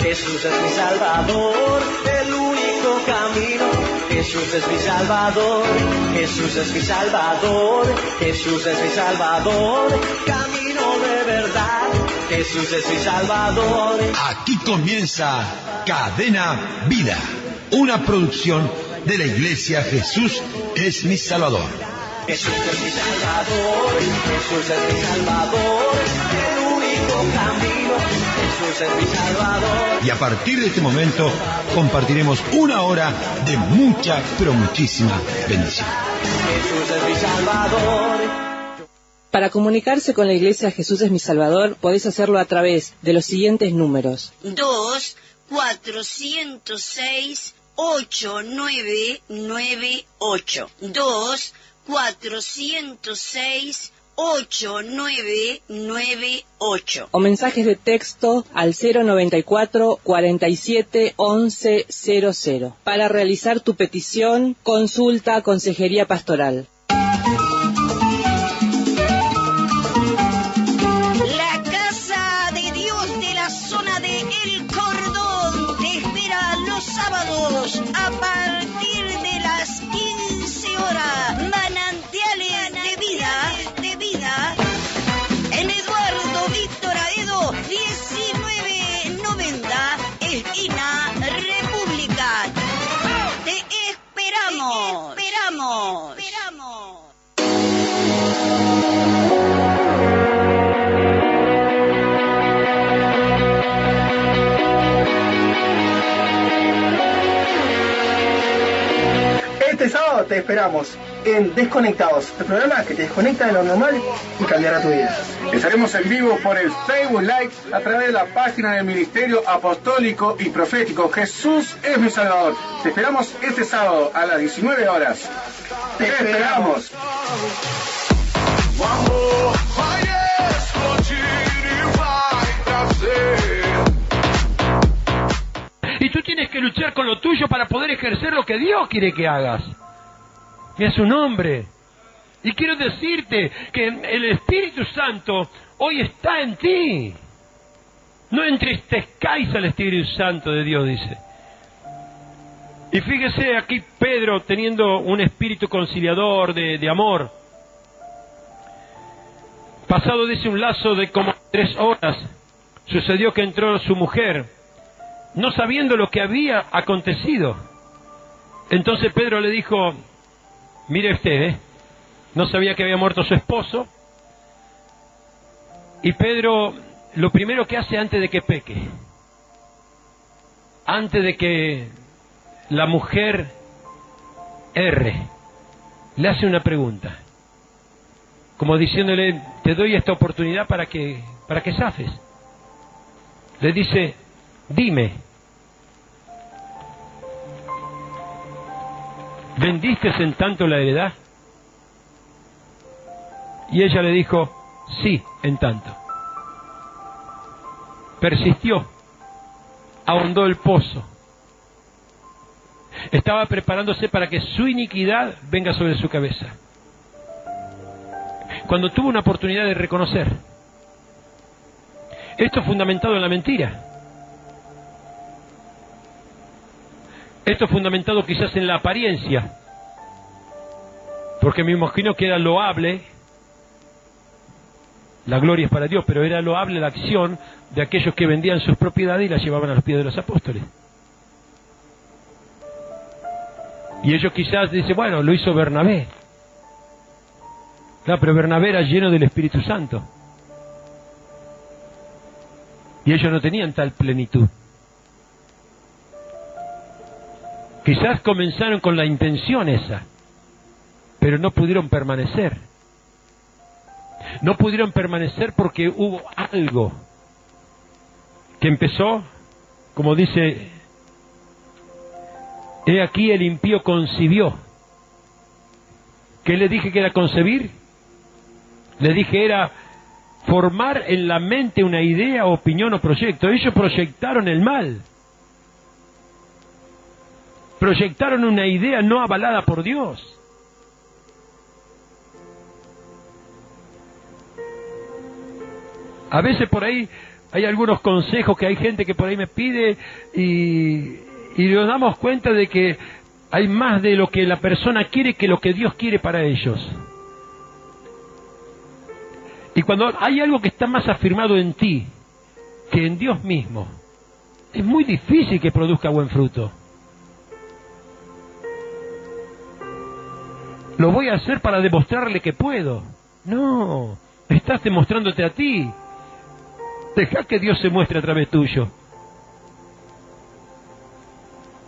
Jesús es mi Salvador, el único camino. Jesús es mi Salvador, Jesús es mi Salvador, Jesús es mi Salvador, camino de verdad. Jesús es mi Salvador. Aquí comienza Cadena Vida, una producción de la Iglesia Jesús es mi Salvador. Jesús es mi Salvador, Jesús es mi Salvador, el único camino. Jesús es mi Salvador. Y a partir de este momento compartiremos una hora de mucha, pero muchísima bendición. Jesús es mi Salvador. Para comunicarse con la Iglesia Jesús es mi Salvador, podés hacerlo a través de los siguientes números. 2-406-8998. 2-406-8998. O mensajes de texto al 094 47 11 00. Para realizar tu petición, consulta Consejería Pastoral. La Casa de Dios de la zona de El Cordón te espera los sábados a partir de las 15 horas. Manantiales de vida en Eduardo Víctor Aedo 1990, esquina República. Te esperamos. Este sábado te esperamos en Desconectados, el programa que te desconecta de lo normal y cambiará tu vida. Estaremos en vivo por el Facebook Live a través de la página del Ministerio Apostólico y Profético Jesús es mi Salvador. Te esperamos este sábado a las 19 horas. Te esperamos. Y tú tienes que luchar con lo tuyo para poder ejercer lo que Dios quiere que hagas. Y es un hombre. Y quiero decirte que el Espíritu Santo hoy está en ti. No entristezcáis al Espíritu Santo de Dios, dice. Y fíjese aquí Pedro teniendo un espíritu conciliador de amor. Pasado, dice, un lazo de como 3 horas, sucedió que entró su mujer, no sabiendo lo que había acontecido. Entonces Pedro le dijo, mire usted, no sabía que había muerto su esposo. Y Pedro, lo primero que hace antes de que peque, antes de que la mujer erre, le hace una pregunta, como diciéndole, te doy esta oportunidad para que zafes. Le dice, dime, ¿vendiste en tanto la heredad? Y ella le dijo, sí, en tanto. Persistió, ahondó el pozo. Estaba preparándose para que su iniquidad venga sobre su cabeza. Cuando tuvo una oportunidad de reconocer, esto fundamentado en la mentira, esto fundamentado quizás en la apariencia, porque me imagino que era loable, la gloria es para Dios, pero era loable la acción de aquellos que vendían sus propiedades y las llevaban a los pies de los apóstoles. Y ellos quizás dicen, bueno, lo hizo Bernabé. Claro, pero Bernabé era lleno del Espíritu Santo. Y ellos no tenían tal plenitud. Quizás comenzaron con la intención esa, pero no pudieron permanecer. No pudieron permanecer porque hubo algo que empezó, como dice, he aquí el impío concibió. ¿Qué le dije que era concebir? Le dije era formar en la mente una idea, opinión o proyecto. Ellos proyectaron el mal. Proyectaron una idea no avalada por Dios. A veces por ahí Hay algunos consejos que hay gente que por ahí me pide y nos damos cuenta de que hay más de lo que la persona quiere que lo que Dios quiere para ellos. Y cuando hay algo que está más afirmado en ti que en Dios mismo, es muy difícil que produzca buen fruto. Lo voy a hacer para demostrarle que puedo. No, estás demostrándote a ti. Deja que Dios se muestre a través tuyo.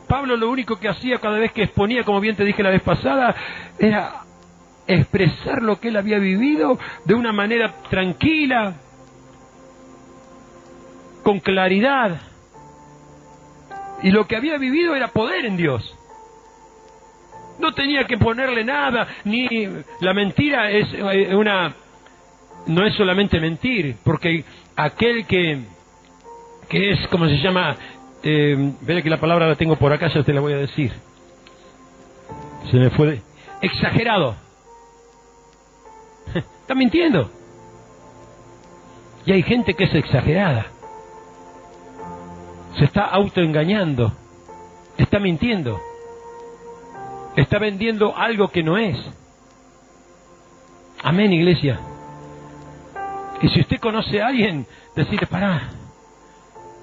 Pablo lo único que hacía cada vez que exponía, como bien te dije la vez pasada, era expresar lo que él había vivido de una manera tranquila, con claridad. Y lo que había vivido era poder en Dios. No tenía que ponerle nada, ni la mentira es no es solamente mentir, porque aquel que es, ¿cómo se llama? Veré que la palabra la tengo por acá, ya te la voy a decir. Se me fue. Exagerado. Está mintiendo. Y hay gente que es exagerada. Se está autoengañando. Está mintiendo. Está vendiendo algo que no es. Amén, iglesia. Y si usted conoce a alguien, decirle, pará.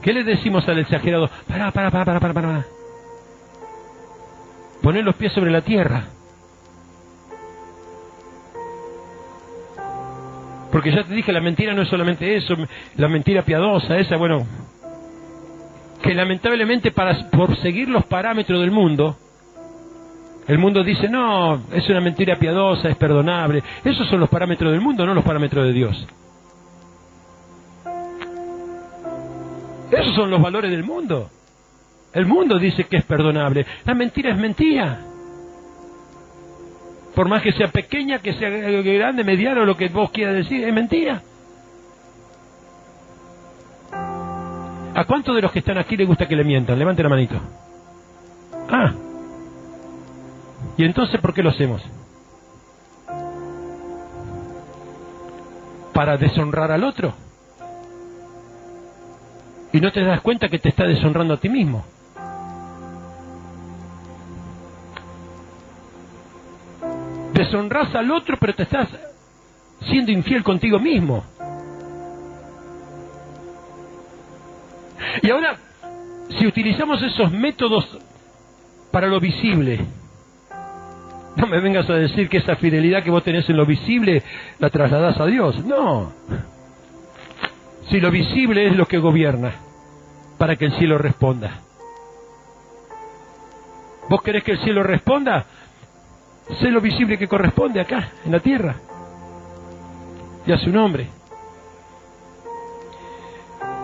¿Qué le decimos al exagerado? Pará. Poner los pies sobre la tierra. Porque ya te dije, la mentira no es solamente eso, la mentira piadosa, esa, bueno, que lamentablemente por seguir los parámetros del mundo, el mundo dice, no, es una mentira piadosa, es perdonable. Esos son los parámetros del mundo, no los parámetros de Dios. Esos son los valores del mundo. El mundo dice que es perdonable. La mentira es mentira. Por más que sea pequeña, que sea grande, mediano, lo que vos quieras decir, es mentira. ¿A cuántos de los que están aquí les gusta que le mientan? Levante la manito. Ah. ¿Y entonces por qué lo hacemos? ¿Para deshonrar al otro? Y no te das cuenta que te está deshonrando a ti mismo. Deshonras al otro, pero te estás siendo infiel contigo mismo. Y ahora, si utilizamos esos métodos para lo visible, no me vengas a decir que esa fidelidad que vos tenés en lo visible la trasladás a Dios. No. Si lo visible es lo que gobierna para que el cielo responda. ¿Vos querés que el cielo responda? Sé lo visible que corresponde acá, en la tierra. Y a su nombre.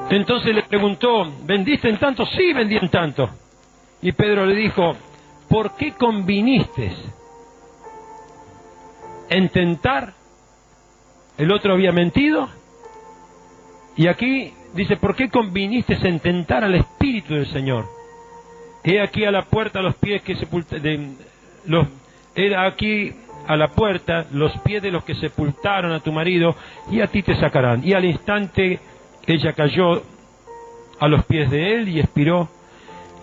Entonces le preguntó, ¿vendiste en tanto? Sí, vendí en tanto. Y Pedro le dijo, ¿por qué conviniste en tentar? El otro había mentido. Y aquí dice, ¿por qué conviniste en tentar al Espíritu del Señor? He aquí a la puerta los pies que era aquí a la puerta los pies de los que sepultaron a tu marido, y a ti te sacarán. Y al instante ella cayó a los pies de él y expiró,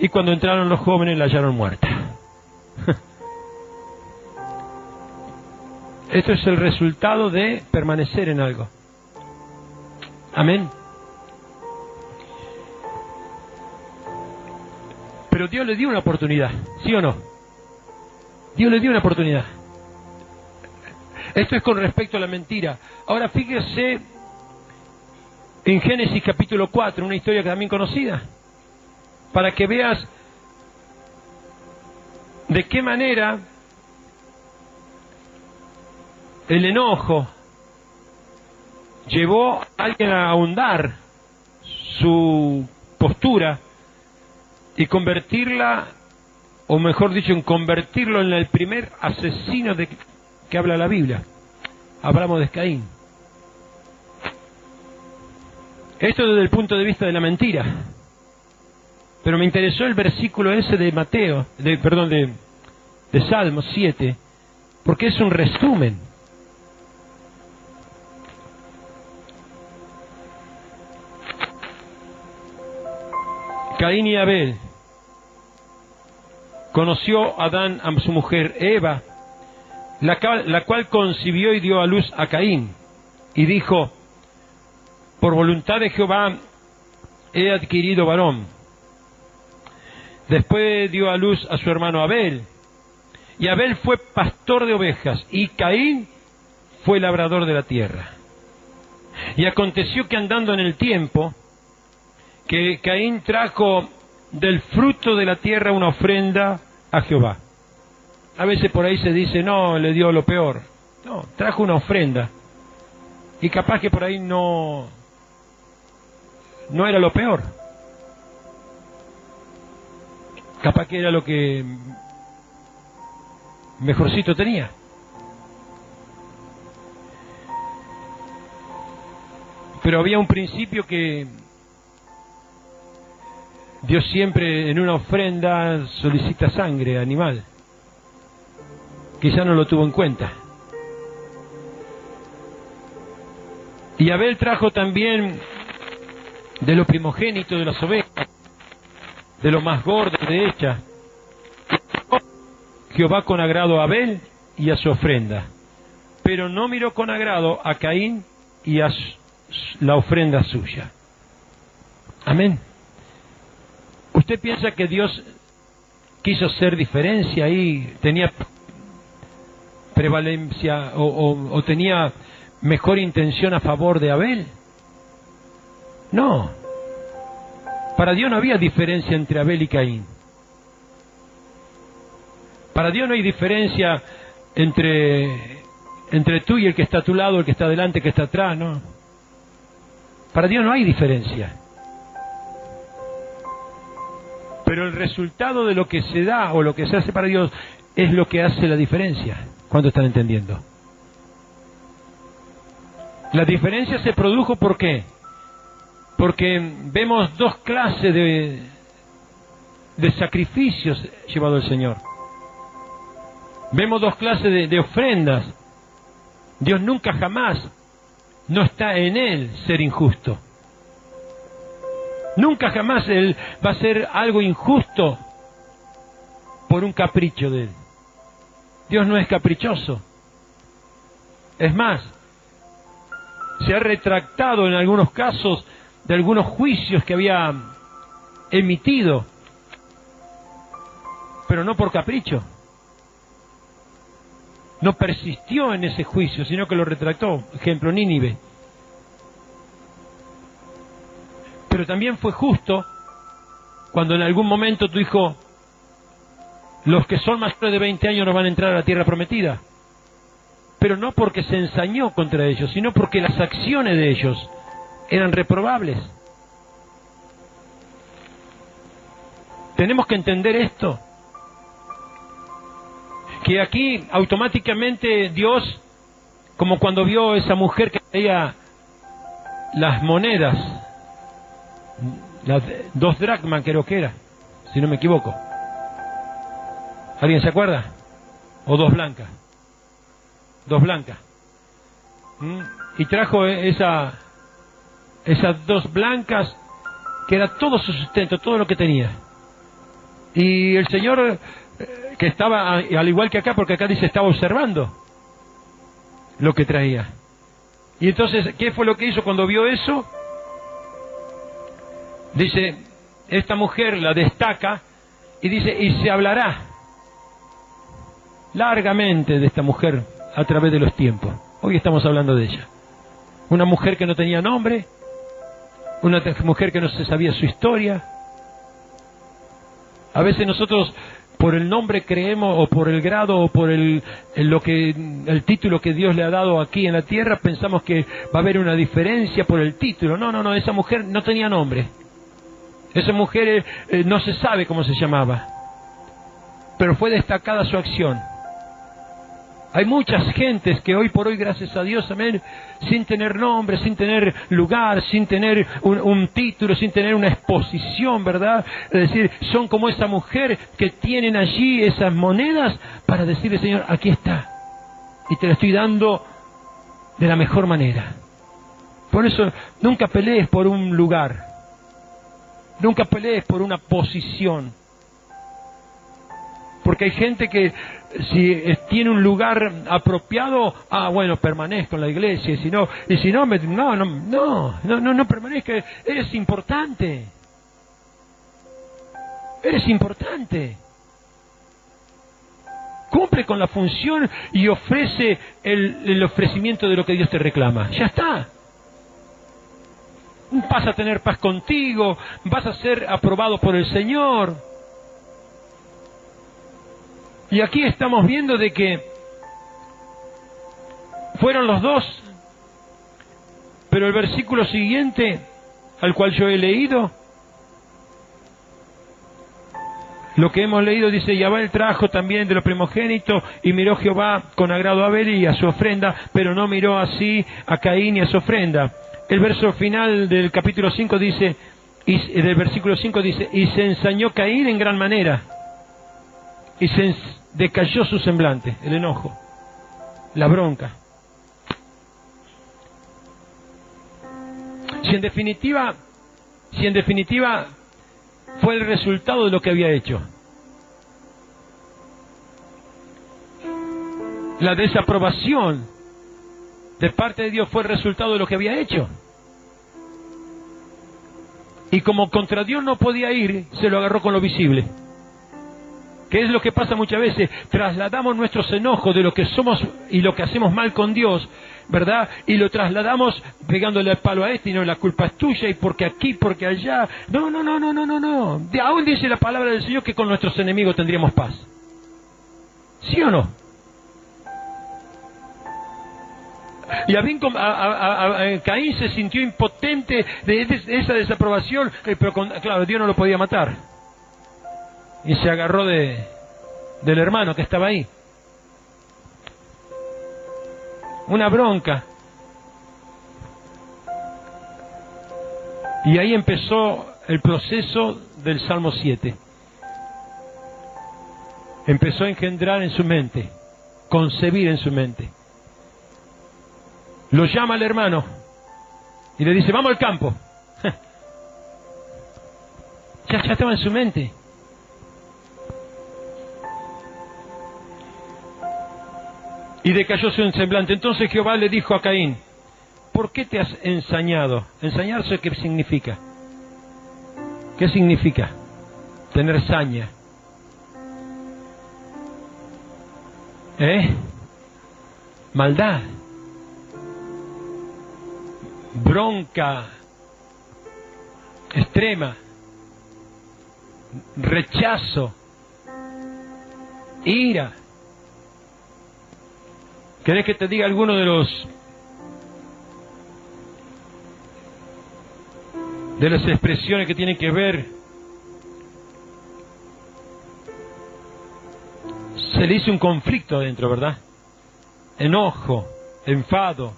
y cuando entraron los jóvenes la hallaron muerta. Esto es el resultado de permanecer en algo. Amén. Pero Dios le dio una oportunidad, ¿sí o no? Dios le dio una oportunidad. Esto es con respecto a la mentira. Ahora fíjese en Génesis capítulo 4, una historia también conocida, para que veas de qué manera el enojo llevó a alguien a ahondar su postura y convertirla, o mejor dicho, en convertirlo en el primer asesino que habla la Biblia. Hablamos de Caín. Esto desde el punto de vista de la mentira. Pero me interesó el versículo ese de de Salmos 7, porque es un resumen. Caín y Abel. Conoció Adán a su mujer Eva, la cual concibió y dio a luz a Caín, y dijo: por voluntad de Jehová he adquirido varón. Después dio a luz a su hermano Abel, y Abel fue pastor de ovejas, y Caín fue labrador de la tierra. Y aconteció que andando en el tiempo, que Caín trajo del fruto de la tierra una ofrenda a Jehová. A veces por ahí se dice, no, le dio lo peor. No, trajo una ofrenda. Y capaz que por ahí no era lo peor. Capaz que era lo que mejorcito tenía. Pero había un principio que Dios siempre en una ofrenda solicita sangre animal. Quizá no lo tuvo en cuenta. Y Abel trajo también de lo primogénito de las ovejas, de lo más gordo de ellas. Jehová con agrado a Abel y a su ofrenda, pero no miró con agrado a Caín y a la ofrenda suya. Amén. ¿Usted piensa que Dios quiso hacer diferencia ahí? ¿Tenía prevalencia o tenía mejor intención a favor de Abel? No. Para Dios no había diferencia entre Abel y Caín. Para Dios no hay diferencia entre tú y el que está a tu lado, el que está adelante, el que está atrás, ¿no? Para Dios no hay diferencia. Pero el resultado de lo que se da o lo que se hace para Dios es lo que hace la diferencia. ¿Cuánto están entendiendo? La diferencia se produjo ¿por qué? Porque vemos dos clases de sacrificios llevado el Señor. Vemos dos clases de ofrendas. Dios nunca jamás no está en Él ser injusto. Nunca jamás Él va a hacer algo injusto por un capricho de Él. Dios no es caprichoso. Es más, se ha retractado en algunos casos de algunos juicios que había emitido, pero no por capricho. No persistió en ese juicio, sino que lo retractó. Ejemplo, Nínive. Pero también fue justo cuando en algún momento dijo: los que son mayores de 20 años no van a entrar a la tierra prometida. Pero no porque se ensañó contra ellos, sino porque las acciones de ellos eran reprobables. Tenemos que entender esto. Que aquí automáticamente Dios, como cuando vio esa mujer que traía las monedas, las 2 dracmas creo que era, si no me equivoco. ¿Alguien se acuerda? O 2 blancas. 2 blancas. Y trajo esas 2 blancas, que era todo su sustento, todo lo que tenía. Y el Señor, que estaba, al igual que acá, porque acá dice estaba observando lo que traía. Y entonces, ¿qué fue lo que hizo cuando vio eso? Dice, esta mujer la destaca y dice, y se hablará largamente de esta mujer a través de los tiempos. Hoy estamos hablando de ella. Una mujer que no tenía nombre, una mujer que no se sabía su historia. A veces nosotros por el nombre creemos, o por el grado, o por el título que Dios le ha dado aquí en la tierra, pensamos que va a haber una diferencia por el título. No, esa mujer no tenía nombre. Esa mujer no se sabe cómo se llamaba, pero fue destacada su acción. Hay muchas gentes que hoy por hoy, gracias a Dios, amén, sin tener nombre, sin tener lugar, sin tener un título, sin tener una exposición, ¿verdad? Es decir, son como esa mujer que tienen allí esas monedas para decirle, Señor, aquí está, y te lo estoy dando de la mejor manera. Por eso, nunca pelees por un lugar. Nunca pelees por una posición. Porque hay gente que si tiene un lugar apropiado, bueno, permanezco en la iglesia, y si no, no permanezca. Eres importante. Eres importante. Cumple con la función y ofrece el ofrecimiento de lo que Dios te reclama. Ya está. Vas a tener paz contigo, vas a ser aprobado por el Señor. Y aquí estamos viendo de que fueron los dos, pero el versículo siguiente, al cual yo he leído, lo que hemos leído dice: y Abel trajo también de lo primogénito, y miró Jehová con agrado a Abel y a su ofrenda, pero no miró así a Caín y a su ofrenda. El verso final del capítulo 5 dice, del versículo 5 dice: y se ensañó Caín en gran manera, y se decayó su semblante, el enojo, la bronca. Si en definitiva fue el resultado de lo que había hecho. La desaprobación de parte de Dios fue el resultado de lo que había hecho. Y como contra Dios no podía ir, se lo agarró con lo visible. ¿Qué es lo que pasa muchas veces? Trasladamos nuestros enojos de lo que somos y lo que hacemos mal con Dios, ¿verdad? Y lo trasladamos pegándole el palo a este, y no, la culpa es tuya, y porque aquí, porque allá. No. Aún dice la palabra del Señor que con nuestros enemigos tendríamos paz. ¿Sí o no? Y Caín se sintió impotente de esa desaprobación, pero claro, Dios no lo podía matar. Y se agarró del hermano que estaba ahí. Una bronca. Y ahí empezó el proceso del Salmo 7. Empezó a engendrar en su mente, concebir en su mente. Lo llama al hermano y le dice: vamos al campo. Ya estaba en su mente. Y decayó su semblante. Entonces Jehová le dijo a Caín: ¿por qué te has ensañado? ¿Ensañarse qué significa? ¿Qué significa? Tener saña. Maldad. Bronca extrema. Rechazo. Ira. ¿Querés que te diga alguno de las expresiones que tienen que ver? Se le hizo un conflicto adentro, ¿verdad? Enojo, enfado,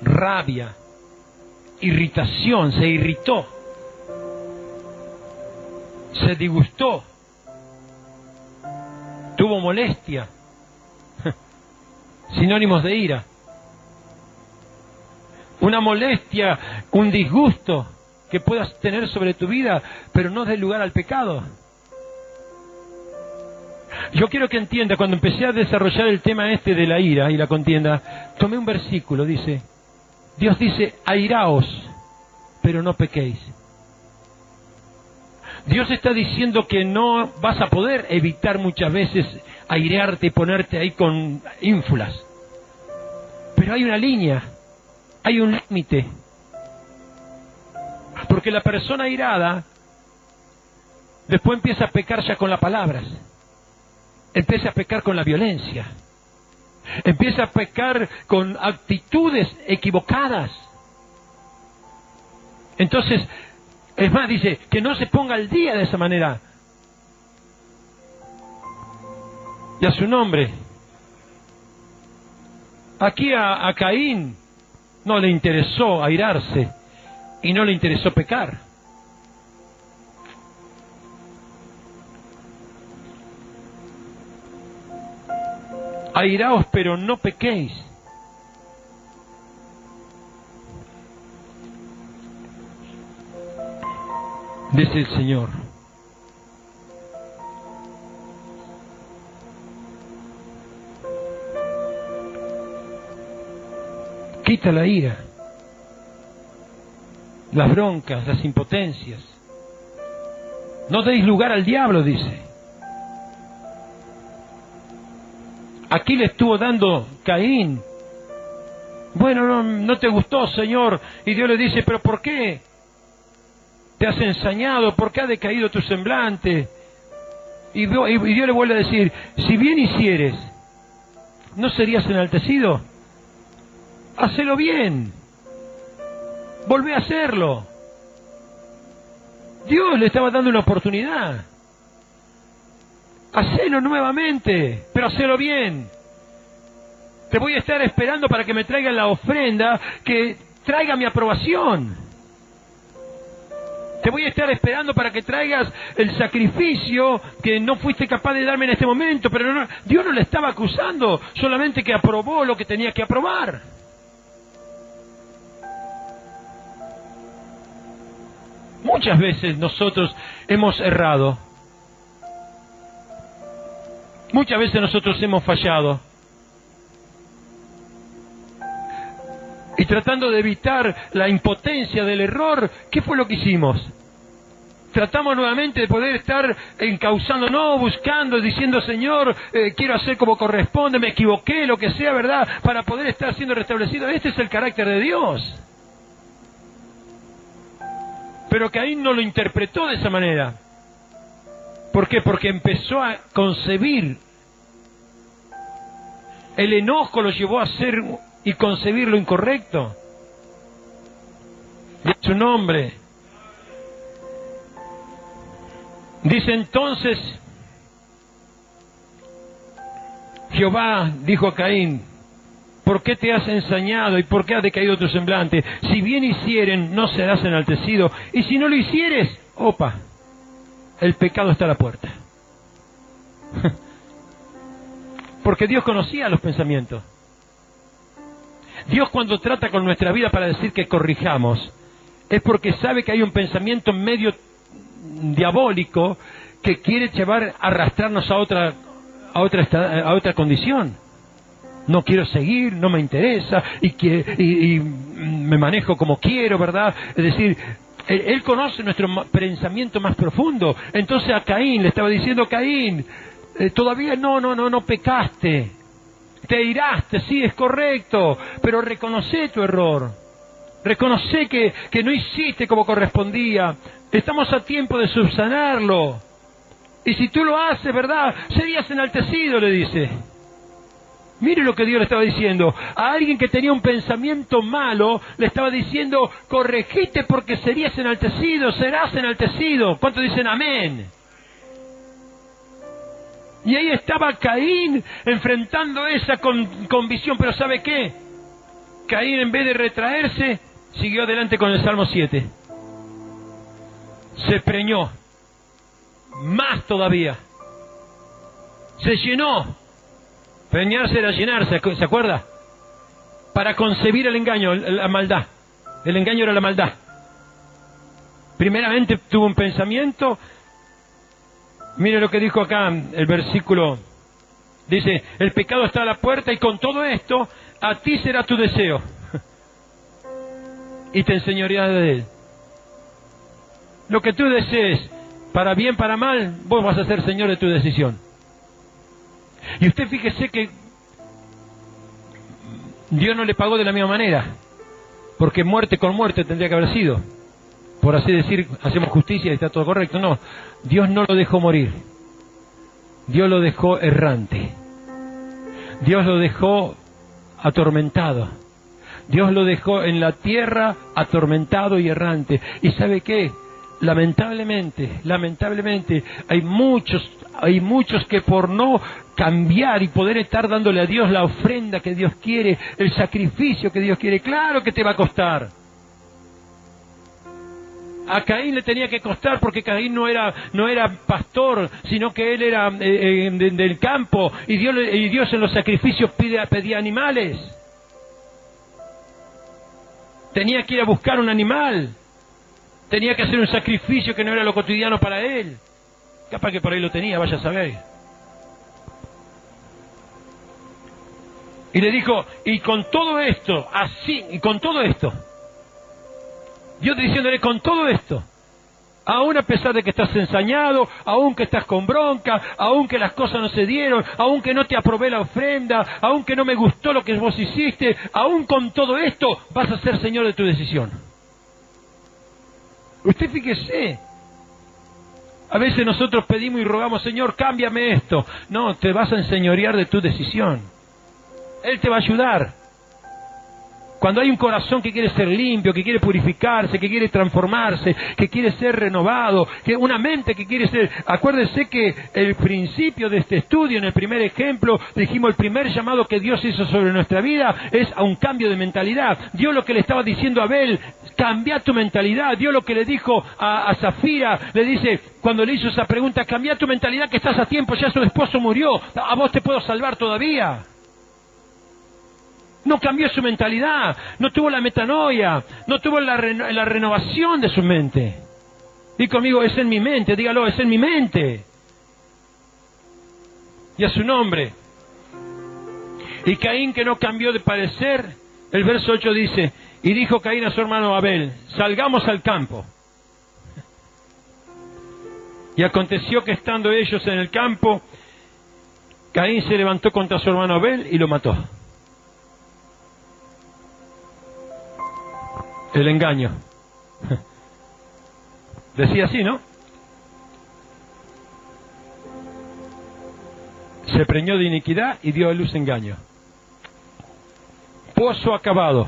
rabia, irritación, se irritó, se disgustó, tuvo molestia. Sinónimos de ira. Una molestia, un disgusto que puedas tener sobre tu vida, pero no des lugar al pecado. Yo quiero que entienda, cuando empecé a desarrollar el tema este de la ira y la contienda, tomé un versículo, dice, Dios dice: airaos, pero no pequéis. Dios está diciendo que no vas a poder evitar muchas veces airearte y ponerte ahí con ínfulas. Pero hay una línea, hay un límite. Porque la persona airada después empieza a pecar ya con las palabras. Empieza a pecar con la violencia. Empieza a pecar con actitudes equivocadas. Entonces, es más, dice que no se ponga al día de esa manera. Y a su nombre. Aquí a Caín no le interesó airarse y no le interesó pecar. Airaos, pero no pequéis. dice el Señor. Quita la ira, las broncas, las impotencias. No deis lugar al diablo, dice. Aquí le estuvo dando Caín. Bueno, no te gustó, Señor. Y Dios le dice, ¿pero por qué? Te has ensañado, ¿por qué ha decaído tu semblante? Y Dios le vuelve a decir, si bien hicieres, ¿no serías enaltecido? Hacelo bien. Volvé a hacerlo. Dios le estaba dando una oportunidad. Hacelo nuevamente, pero hacelo bien. Te voy a estar esperando para que me traigan la ofrenda que traiga mi aprobación. Te voy a estar esperando para que traigas el sacrificio que no fuiste capaz de darme en este momento. Pero no, Dios no le estaba acusando, solamente que aprobó lo que tenía que aprobar. Muchas veces nosotros hemos errado. Muchas veces nosotros hemos fallado. Y tratando de evitar la impotencia del error, ¿qué fue lo que hicimos? Tratamos nuevamente de poder estar encauzándonos, buscando, diciendo, Señor, quiero hacer como corresponde, me equivoqué, lo que sea, ¿verdad? Para poder estar siendo restablecido. Este es el carácter de Dios. Pero Caín no lo interpretó de esa manera. ¿Por qué? Porque empezó a concebir. El enojo lo llevó a hacer y concebir lo incorrecto. De su nombre. Dice entonces, Jehová dijo a Caín, ¿por qué te has ensañado y por qué ha decaído tu semblante? Si bien hicieren, no serás enaltecido. Y si no lo hicieres, opa, el pecado está a la puerta. Porque Dios conocía los pensamientos. Dios cuando trata con nuestra vida para decir que corrijamos, es porque sabe que hay un pensamiento medio diabólico que quiere arrastrarnos a otra condición. No quiero seguir, no me interesa, y me manejo como quiero, ¿verdad? Es decir, Él conoce nuestro pensamiento más profundo. Entonces a Caín le estaba diciendo, Caín, todavía no pecaste. Te iraste, sí, es correcto, pero reconoce tu error. Reconoce que no hiciste como correspondía. Estamos a tiempo de subsanarlo. Y si tú lo haces, ¿verdad? Serías enaltecido, le dice. Mire lo que Dios le estaba diciendo. A alguien que tenía un pensamiento malo, le estaba diciendo, corregite porque serías enaltecido, serás enaltecido. ¿Cuántos dicen amén? Y ahí estaba Caín enfrentando esa convicción. Pero ¿sabe qué? Caín, en vez de retraerse, siguió adelante con el Salmo 7. Se preñó. Más todavía. Se llenó. Preñarse era llenarse, ¿se acuerda? Para concebir el engaño, la maldad. El engaño era la maldad. Primeramente tuvo un pensamiento. Mire lo que dijo acá el versículo. Dice, el pecado está a la puerta y con todo esto, a ti será tu deseo. Y te enseñorearás de él. Lo que tú desees, para bien, para mal, vos vas a ser señor de tu decisión. Y usted fíjese que Dios no le pagó de la misma manera, porque muerte con muerte tendría que haber sido. Por así decir, hacemos justicia y está todo correcto. No, Dios no lo dejó morir. Dios lo dejó errante. Dios lo dejó atormentado. Dios lo dejó en la tierra atormentado y errante. ¿Y sabe qué? Lamentablemente, hay muchos que por no cambiar y poder estar dándole a Dios la ofrenda que Dios quiere, el sacrificio que Dios quiere, claro que te va a costar. A Caín le tenía que costar porque Caín no era pastor, sino que él era del campo, y Dios en los sacrificios pedía animales. Tenía que ir a buscar un animal. tenía que hacer un sacrificio que no era lo cotidiano para él. Capaz que por ahí lo tenía, vaya a saber. Y le dijo, y con todo esto, así, y con todo esto, Dios diciéndole, con todo esto, aún a pesar de que estás ensañado, aún que estás con bronca, aún que las cosas no se dieron, aún que no te aprobé la ofrenda, aún que no me gustó lo que vos hiciste, aún con todo esto vas a ser señor de tu decisión. Usted fíjese, a veces nosotros pedimos y rogamos, Señor, cámbiame esto. No, te vas a enseñorear de tu decisión. Él te va a ayudar. Cuando hay un corazón que quiere ser limpio, que quiere purificarse, que quiere transformarse, que quiere ser renovado, que una mente que quiere ser... Acuérdense que el principio de este estudio, en el primer ejemplo, dijimos el primer llamado que Dios hizo sobre nuestra vida es a un cambio de mentalidad. Dios lo que le estaba diciendo a Abel, cambia tu mentalidad. Dios lo que le dijo a Zafira, le dice, cuando le hizo esa pregunta, cambia tu mentalidad que estás a tiempo, ya su esposo murió, a vos te puedo salvar todavía. No cambió su mentalidad, no tuvo la metanoia, no tuvo la renovación de su mente. Diga conmigo, es en mi mente, dígalo, es en mi mente. Y a su nombre. Y Caín, que no cambió de parecer, el verso 8 dice, y dijo Caín a su hermano Abel, salgamos al campo. Y aconteció que estando ellos en el campo, Caín se levantó contra su hermano Abel y lo mató. El engaño. Decía así, ¿no? Se preñó de iniquidad y dio a luz engaño. Pozo acabado.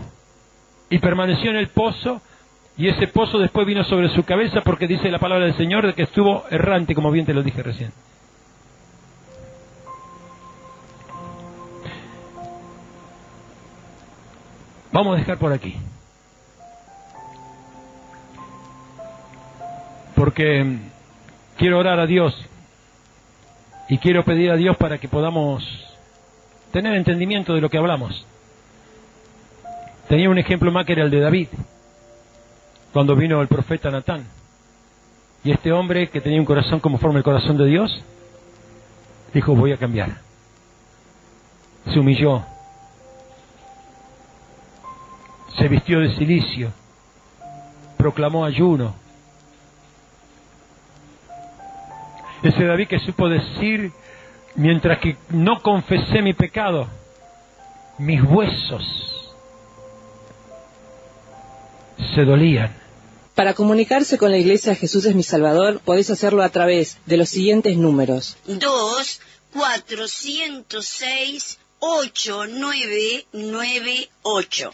Y permaneció en el pozo, y ese pozo después vino sobre su cabeza, porque dice la palabra del Señor de que estuvo errante, como bien te lo dije recién. Vamos a dejar por aquí. Porque quiero orar a Dios y quiero pedir a Dios para que podamos tener entendimiento de lo que hablamos. Tenía un ejemplo más que era el de David, cuando vino el profeta Natán. Y este hombre que tenía un corazón como forma el corazón de Dios, dijo, voy a cambiar. Se humilló, se vistió de cilicio, proclamó ayuno. Ese David que supo decir, mientras que no confesé mi pecado, mis huesos se dolían. Para comunicarse con la Iglesia Jesús es mi Salvador, podés hacerlo a través de los siguientes números. 2-406-8998.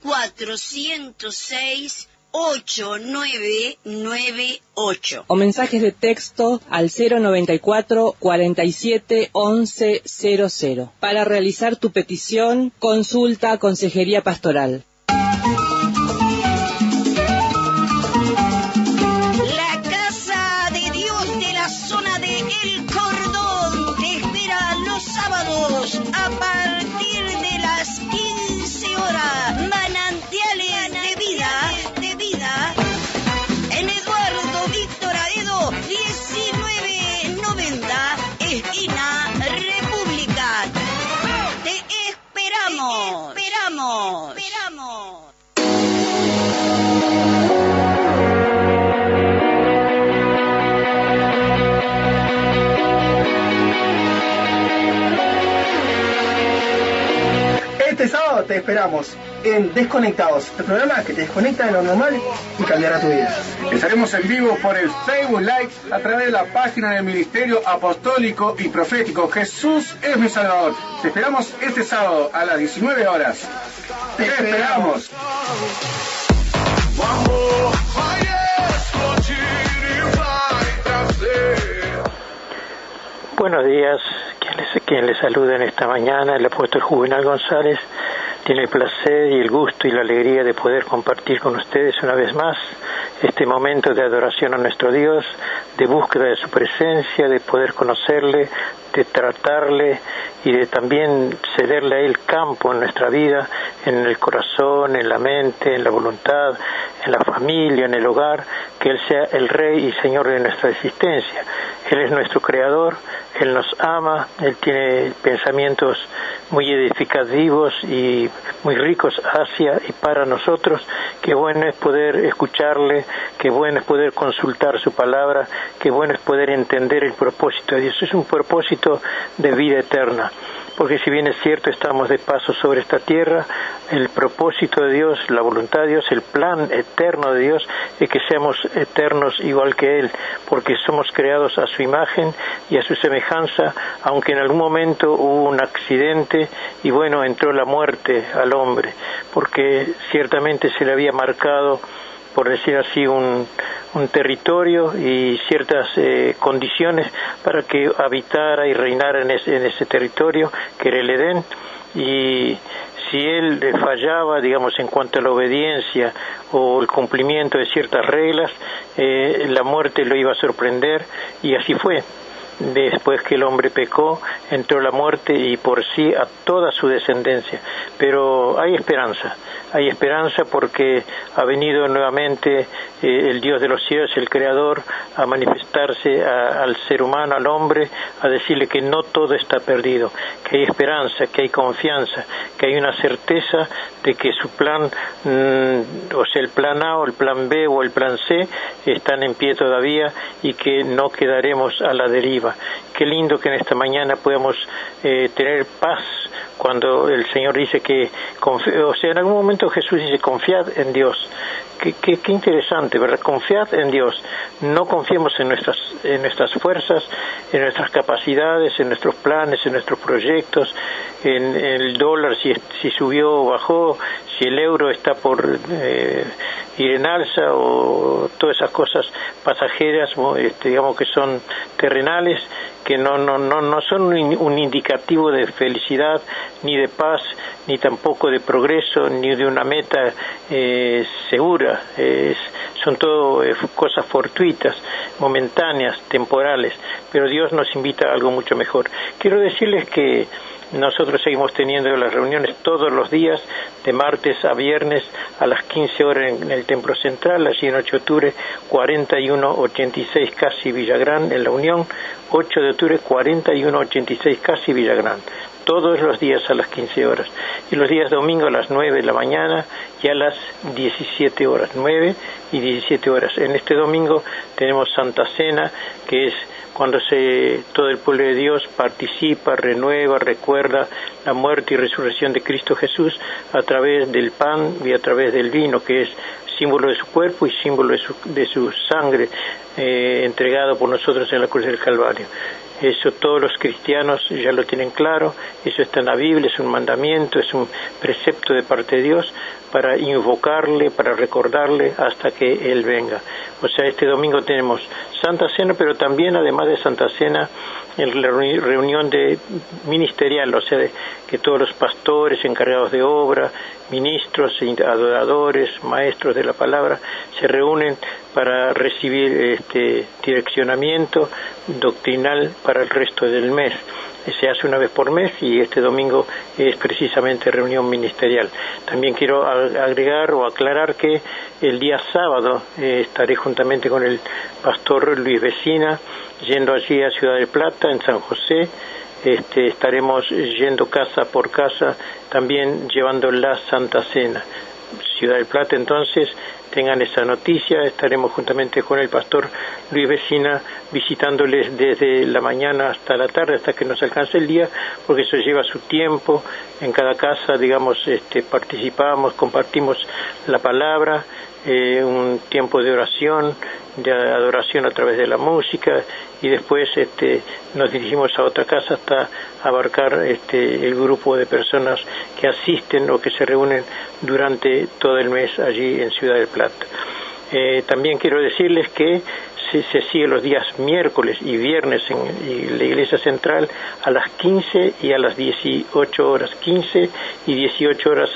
2-406-8998. O mensajes de texto al 094 47 11 00. Para realizar tu petición, consulta Consejería Pastoral. La Casa de Dios de la zona de El Cordón te espera los sábados a partir de las 15 horas. Manantiales de vida en Eduardo Víctor Aedo 1990, esquina República. Te esperamos. Este sábado te esperamos en Desconectados, el programa que te desconecta de lo normal y cambiará tu vida. Estaremos en vivo por el Facebook Live a través de la página del Ministerio Apostólico y Profético Jesús es mi Salvador. Te esperamos este sábado a las 19 horas. Te esperamos. Buenos días, quien les saluda en esta mañana, el apóstol Juvenal González, tiene el placer y el gusto y la alegría de poder compartir con ustedes una vez más este momento de adoración a nuestro Dios, de búsqueda de su presencia, de poder conocerle, de tratarle y de también cederle a Él campo en nuestra vida, en el corazón, en la mente, en la voluntad, en la familia, en el hogar, que Él sea el Rey y Señor de nuestra existencia. Él es nuestro Creador, Él nos ama, Él tiene pensamientos muy edificativos y muy ricos hacia y para nosotros. Qué bueno es poder escucharle, qué bueno es poder consultar su palabra, qué bueno es poder entender el propósito de Dios. Es un propósito de vida eterna, porque si bien es cierto estamos de paso sobre esta tierra, el propósito de Dios, la voluntad de Dios, el plan eterno de Dios es que seamos eternos igual que Él, porque somos creados a su imagen y a su semejanza, aunque en algún momento hubo un accidente y bueno, entró la muerte al hombre, porque ciertamente se le había marcado, por decir así, un territorio y ciertas condiciones para que habitara y reinara en ese territorio, que era el Edén, y si él fallaba, digamos, en cuanto a la obediencia o el cumplimiento de ciertas reglas, la muerte lo iba a sorprender, y así fue. Después que el hombre pecó, entró la muerte y por sí a toda su descendencia. Pero hay esperanza porque ha venido nuevamente el Dios de los cielos, el Creador, a manifestarse al ser humano, al hombre, a decirle que no todo está perdido, que hay esperanza, que hay confianza, que hay una certeza de que su plan, o sea, el plan A o el plan B o el plan C, están en pie todavía y que no quedaremos a la deriva. Qué lindo que en esta mañana podamos tener paz cuando el Señor dice que, o sea, en algún momento Jesús dice, confiad en Dios. Qué interesante, ¿verdad? Confiad en Dios. No confiemos en nuestras fuerzas, en nuestras capacidades, en nuestros planes, en nuestros proyectos, en el dólar, si subió o bajó, si el euro está por ir en alza, o todas esas cosas pasajeras, digamos que son terrenales, que no son un indicativo de felicidad, ni de paz, ni tampoco de progreso, ni de una meta segura. Son todo cosas fortuitas, momentáneas, temporales, pero Dios nos invita a algo mucho mejor. Quiero decirles que nosotros seguimos teniendo las reuniones todos los días, de martes a viernes a las 15 horas en el Templo Central, allí en 8 de octubre, 4186 Casi Villagrán, en La Unión, 8 de octubre, 4186 Casi Villagrán. Todos los días a las 15 horas. Y los días domingo a las 9 de la mañana y a las 17 horas. 9 y 17 horas. En este domingo tenemos Santa Cena, que es cuando todo el pueblo de Dios participa, renueva, recuerda la muerte y resurrección de Cristo Jesús a través del pan y a través del vino, que es símbolo de su cuerpo y símbolo de su sangre entregado por nosotros en la cruz del Calvario. Eso todos los cristianos ya lo tienen claro, eso está en la Biblia, es un mandamiento, es un precepto de parte de Dios para invocarle, para recordarle hasta que Él venga. O sea, este domingo tenemos Santa Cena, pero también, además de Santa Cena, la reunión ministerial, o sea, que todos los pastores, encargados de obra, ministros, adoradores, maestros de la palabra, se reúnen para recibir direccionamiento doctrinal para el resto del mes. Se hace una vez por mes y este domingo es precisamente reunión ministerial. También quiero agregar o aclarar que el día sábado estaré juntamente con el pastor Luis Vecina yendo allí a Ciudad del Plata, en San José. Estaremos yendo casa por casa, también llevando la Santa Cena. Ciudad del Plata, entonces, tengan esa noticia. Estaremos juntamente con el pastor Luis Vecina visitándoles desde la mañana hasta la tarde, hasta que nos alcance el día, porque eso lleva su tiempo. En cada casa, digamos, participamos, compartimos la palabra, un tiempo de oración, de adoración a través de la música, y después nos dirigimos a otra casa hasta abarcar el grupo de personas que asisten o que se reúnen durante todo el mes allí en Ciudad del Plata. También quiero decirles que se sigue los días miércoles y viernes en la iglesia central a las 15 y a las 18 horas, 15 y 18 horas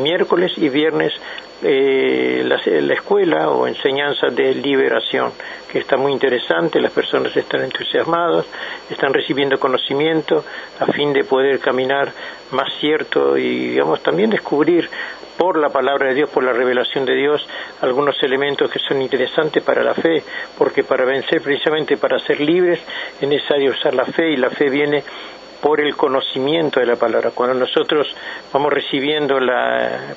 miércoles y viernes, la escuela o enseñanza de liberación, que está muy interesante. Las personas están entusiasmadas, están recibiendo conocimiento a fin de poder caminar más cierto y, digamos, también descubrir por la palabra de Dios, por la revelación de Dios, algunos elementos que son interesantes para la fe, porque para vencer, precisamente para ser libres, es necesario usar la fe, y la fe viene por el conocimiento de la palabra. Cuando nosotros vamos recibiendo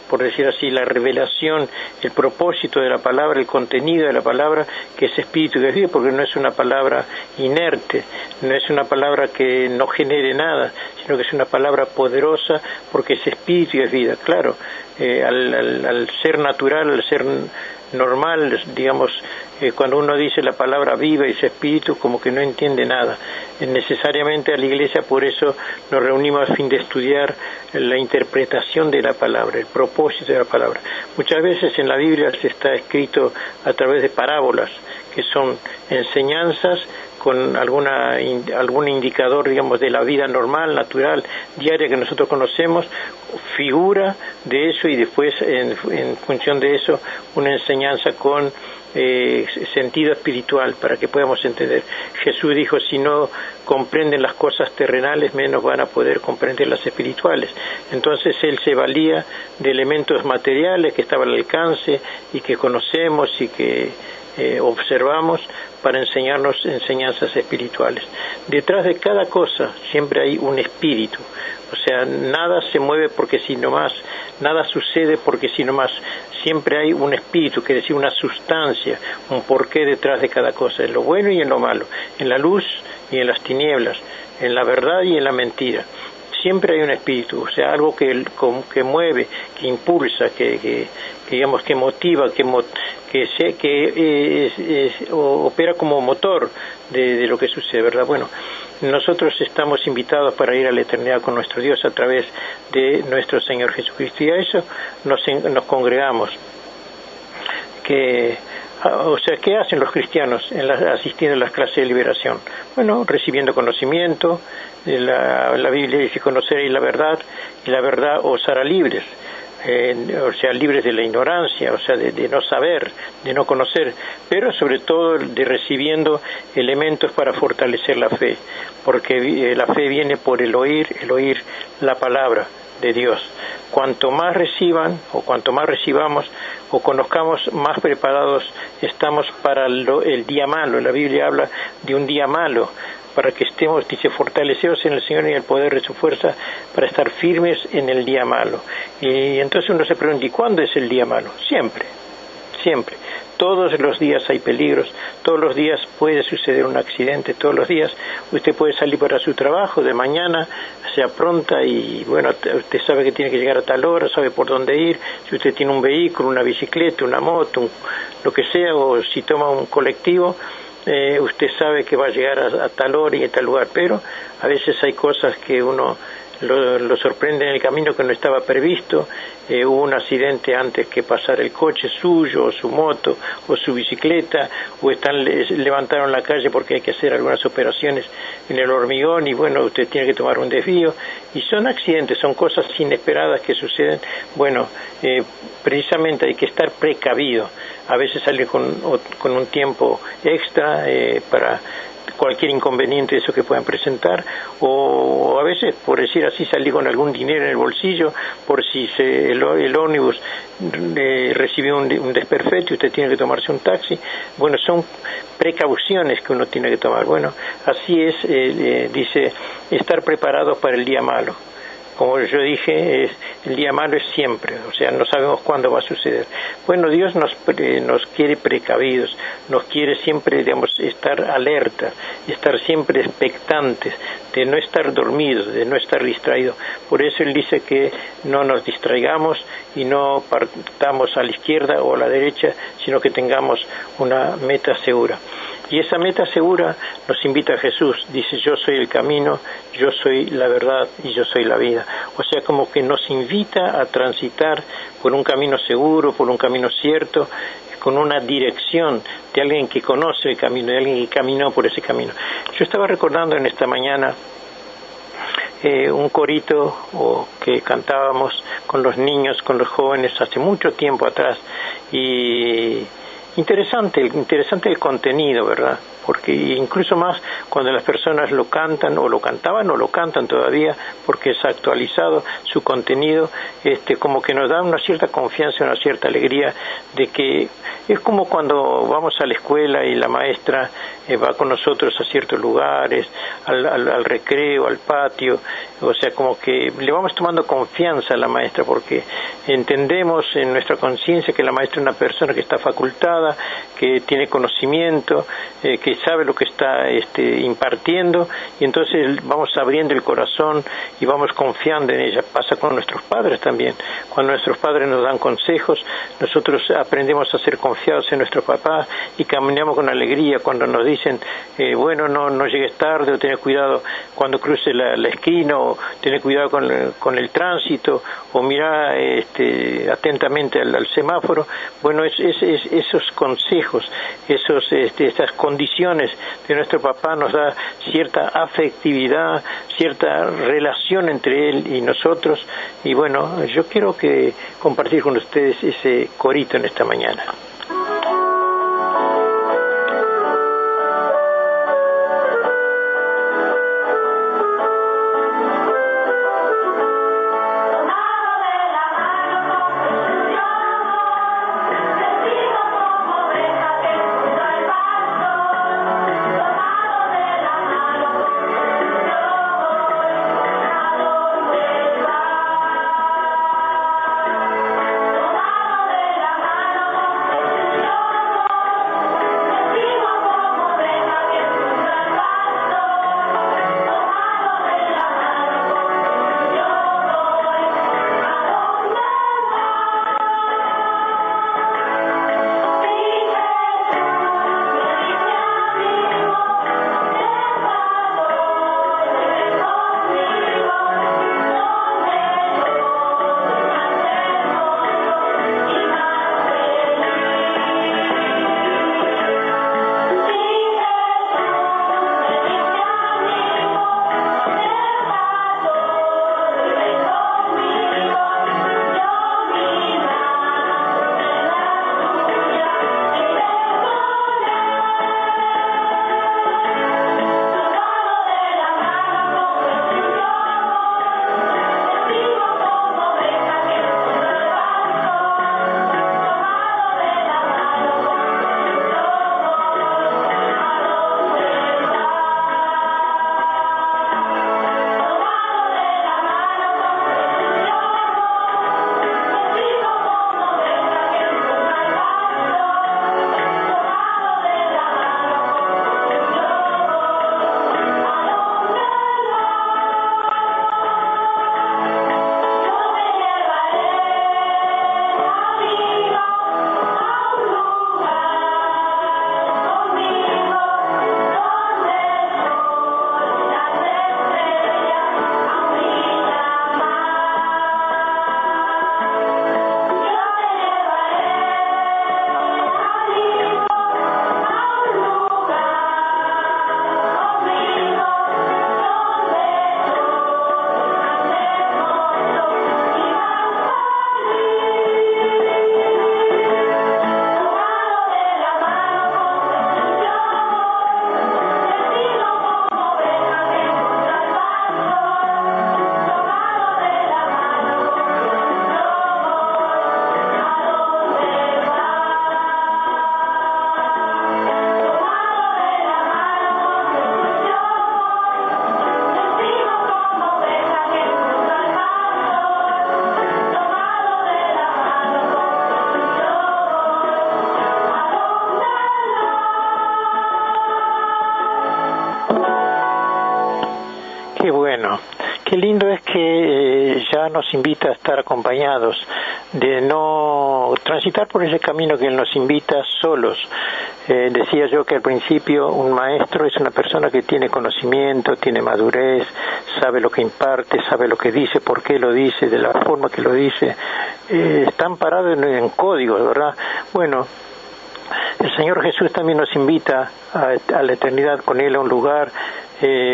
por decir así, la revelación, el propósito de la palabra, el contenido de la palabra, que es espíritu y es vida, porque no es una palabra inerte, no es una palabra que no genere nada, sino que es una palabra poderosa, porque es espíritu y es vida. Claro, al ser natural, al ser normal, digamos, cuando uno dice la palabra viva y ese espíritu, como que no entiende nada. Necesariamente a la iglesia, por eso nos reunimos a fin de estudiar la interpretación de la palabra, el propósito de la palabra. Muchas veces en la Biblia se está escrito a través de parábolas, que son enseñanzas con algún indicador, digamos, de la vida normal, natural, diaria que nosotros conocemos, figura de eso, y después en función de eso una enseñanza con sentido espiritual, para que podamos entender. Jesús dijo: si no comprenden las cosas terrenales, menos van a poder comprender las espirituales. Entonces él se valía de elementos materiales que estaban al alcance y que conocemos y que observamos para enseñarnos enseñanzas espirituales. Detrás de cada cosa siempre hay un espíritu, o sea, nada se mueve porque sí nomás, nada sucede porque sí nomás. Siempre hay un espíritu, que decir, una sustancia, un porqué detrás de cada cosa, en lo bueno y en lo malo, en la luz y en las tinieblas, en la verdad y en la mentira. Siempre hay un espíritu, o sea, algo que mueve, que impulsa, que digamos, que motiva, opera como motor de lo que sucede, ¿verdad? Bueno, nosotros estamos invitados para ir a la eternidad con nuestro Dios a través de nuestro Señor Jesucristo, y a eso nos congregamos. O sea, ¿qué hacen los cristianos asistiendo a las clases de liberación? Bueno, recibiendo conocimiento. La Biblia dice: conoceréis la verdad, y la verdad os hará libres. O sea, libres de la ignorancia, o sea, de no saber, de no conocer, pero sobre todo de recibiendo elementos para fortalecer la fe, porque la fe viene por el oír la palabra de Dios. Cuanto más reciban, o cuanto más recibamos o conozcamos, más preparados estamos para el día malo. La Biblia habla de un día malo, para que estemos, dice, fortalecidos en el Señor y en el poder de su fuerza, para estar firmes en el día malo. Y entonces uno se pregunta: ¿y cuándo es el día malo? Siempre, siempre. Todos los días hay peligros, todos los días puede suceder un accidente, todos los días usted puede salir para su trabajo, de mañana se apronta y, bueno, usted sabe que tiene que llegar a tal hora, sabe por dónde ir. Si usted tiene un vehículo, una bicicleta, una moto, lo que sea, o si toma un colectivo, usted sabe que va a llegar a tal hora y a tal lugar, pero a veces hay cosas que uno lo sorprende en el camino que no estaba previsto. Hubo un accidente antes que pasara el coche suyo, o su moto, o su bicicleta, o levantaron la calle porque hay que hacer algunas operaciones en el hormigón, y bueno, usted tiene que tomar un desvío, y son accidentes, son cosas inesperadas que suceden. Bueno, precisamente hay que estar precavido. A veces sale con un tiempo extra para cualquier inconveniente de eso que puedan presentar, o a veces, por decir así, salir con algún dinero en el bolsillo por si el ómnibus recibió un desperfecto y usted tiene que tomarse un taxi. Bueno, son precauciones que uno tiene que tomar. Bueno, así es, dice, estar preparados para el día malo. Como yo dije, el día malo es siempre, o sea, no sabemos cuándo va a suceder. Bueno, Dios nos quiere precavidos, nos quiere siempre, digamos, estar alerta, estar siempre expectantes, de no estar dormidos, de no estar distraídos. Por eso Él dice que no nos distraigamos y no partamos a la izquierda o a la derecha, sino que tengamos una meta segura. Y esa meta segura nos invita a Jesús. Dice: yo soy el camino, yo soy la verdad y yo soy la vida. O sea, como que nos invita a transitar por un camino seguro, por un camino cierto, con una dirección de alguien que conoce el camino, de alguien que caminó por ese camino. Yo estaba recordando en esta mañana un corito que cantábamos con los niños, con los jóvenes hace mucho tiempo atrás, y interesante el contenido, ¿verdad? Porque incluso más cuando las personas lo cantan o lo cantaban o lo cantan todavía, porque es actualizado su contenido, como que nos da una cierta confianza, una cierta alegría de que es como cuando vamos a la escuela y la maestra va con nosotros a ciertos lugares, al recreo, al patio, o sea, como que le vamos tomando confianza a la maestra porque entendemos en nuestra conciencia que la maestra es una persona que está facultada, que tiene conocimiento, que sabe lo que está impartiendo, y entonces vamos abriendo el corazón y vamos confiando en ella. Pasa con nuestros padres también. Cuando nuestros padres nos dan consejos, nosotros aprendemos a ser confiados en nuestros papás y caminamos con alegría cuando nos dicen, bueno, no llegues tarde, o tener cuidado cuando cruces la esquina, o tener cuidado con el tránsito, o mirar atentamente al semáforo. Bueno, esos consejos, esas condiciones de nuestro papá nos da cierta afectividad, cierta relación entre él y nosotros, y bueno, yo quiero compartir con ustedes ese corito en esta mañana. Qué bueno, qué lindo es que ya nos invita a estar acompañados, de no transitar por ese camino que Él nos invita solos. Decía yo que al principio un maestro es una persona que tiene conocimiento, tiene madurez, sabe lo que imparte, sabe lo que dice, por qué lo dice, de la forma que lo dice. Están parados en códigos, ¿verdad? Bueno, El Señor Jesús también nos invita a la eternidad con Él, a un lugar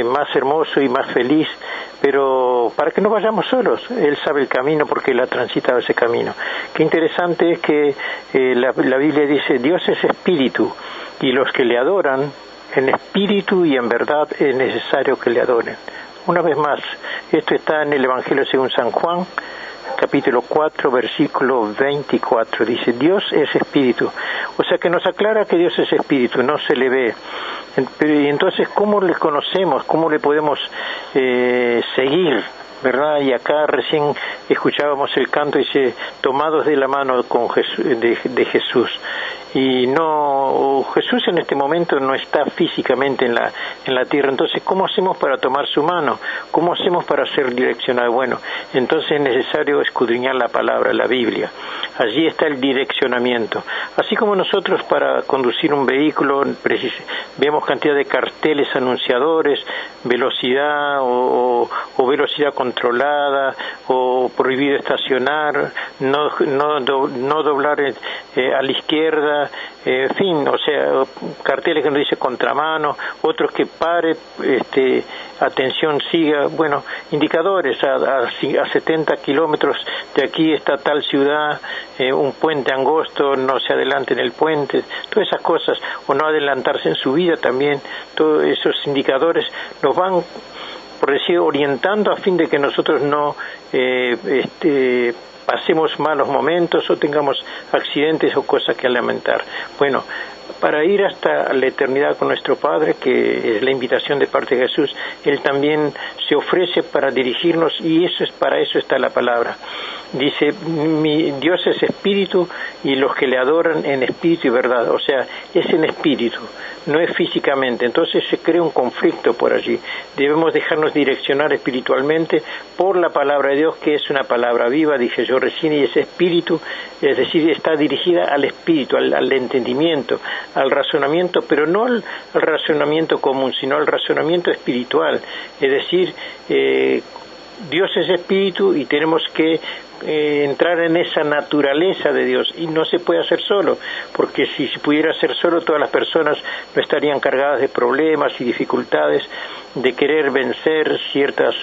más hermoso y más feliz, pero para que no vayamos solos. Él sabe el camino porque Él ha transitado ese camino. Qué interesante es que la Biblia dice, Dios es espíritu, y los que le adoran en espíritu y en verdad es necesario que le adoren. Una vez más, esto está en el Evangelio según San Juan, capítulo 4, versículo 24. Dice, Dios es espíritu. O sea que nos aclara que Dios es espíritu, no se le ve. Y entonces, ¿cómo le conocemos? ¿Cómo le podemos seguir? ¿Verdad? Y acá recién escuchábamos el canto, dice, tomados de la mano con de Jesús. Y no, Jesús en este momento no está físicamente en la tierra. Entonces, ¿cómo hacemos para tomar su mano? ¿Cómo hacemos para ser direccionados? Bueno, entonces es necesario escudriñar la palabra, la Biblia. Allí está el direccionamiento. Así como nosotros para conducir un vehículo vemos cantidad de carteles anunciadores, velocidad o velocidad controlada, o prohibido estacionar, no doblar a la izquierda, en fin, o sea, carteles que nos dice contramano, otros que pare, atención, siga, bueno, indicadores, a 70 kilómetros de aquí está tal ciudad, un puente angosto, no se adelante en el puente, todas esas cosas, o no adelantarse en su vida también, todos esos indicadores nos van, por decir, orientando a fin de que nosotros no pasemos malos momentos o tengamos accidentes o cosas que lamentar. Bueno, para ir hasta la eternidad con nuestro Padre, que es la invitación de parte de Jesús, Él también se ofrece para dirigirnos, y para eso está la palabra. Dice, mi Dios es espíritu y los que le adoran en espíritu y verdad, o sea, es en espíritu, no es físicamente. Entonces se crea un conflicto por allí. Debemos dejarnos direccionar espiritualmente por la palabra de Dios, que es una palabra viva, dije yo recién, y es espíritu, es decir, está dirigida al espíritu, al entendimiento, al razonamiento, pero no al razonamiento común, sino al razonamiento espiritual. Es decir, Dios es espíritu y tenemos que entrar en esa naturaleza de Dios, y no se puede hacer solo, porque si se pudiera hacer solo, todas las personas no estarían cargadas de problemas y dificultades, de querer vencer ciertas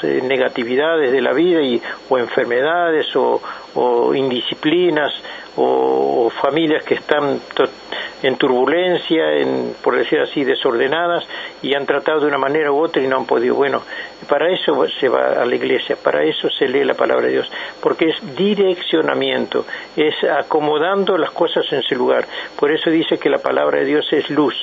negatividades de la vida o enfermedades o indisciplinas o familias que están en turbulencia, por decir así, desordenadas, y han tratado de una manera u otra y no han podido. Bueno, para eso se va a la iglesia, para eso se lee la palabra de Dios, porque es direccionamiento, es acomodando las cosas en su lugar. Por eso dice que la palabra de Dios es luz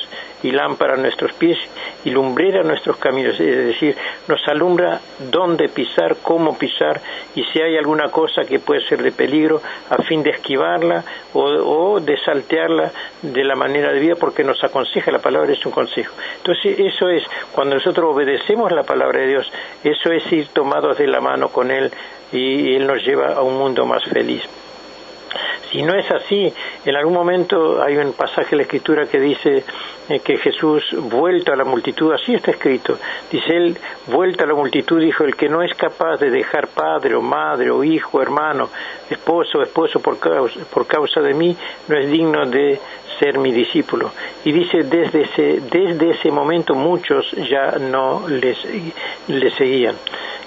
y lámpara a nuestros pies y lumbrera a nuestros caminos, es decir, nos alumbra dónde pisar, cómo pisar, y si hay alguna cosa que puede ser de peligro, a fin de esquivarla o de saltearla de la manera de vida, porque nos aconseja, la palabra es un consejo. Entonces eso es, cuando nosotros obedecemos la palabra de Dios, eso es ir tomados de la mano con Él, y Él nos lleva a un mundo más feliz. Si no es así, en algún momento hay un pasaje de la Escritura que dice que Jesús, vuelto a la multitud, así está escrito, dice Él, vuelto a la multitud, dijo, el que no es capaz de dejar padre o madre o hijo, hermano, esposo por causa de mí, no es digno de ser mi discípulo. Y dice, desde ese momento muchos ya no le seguían.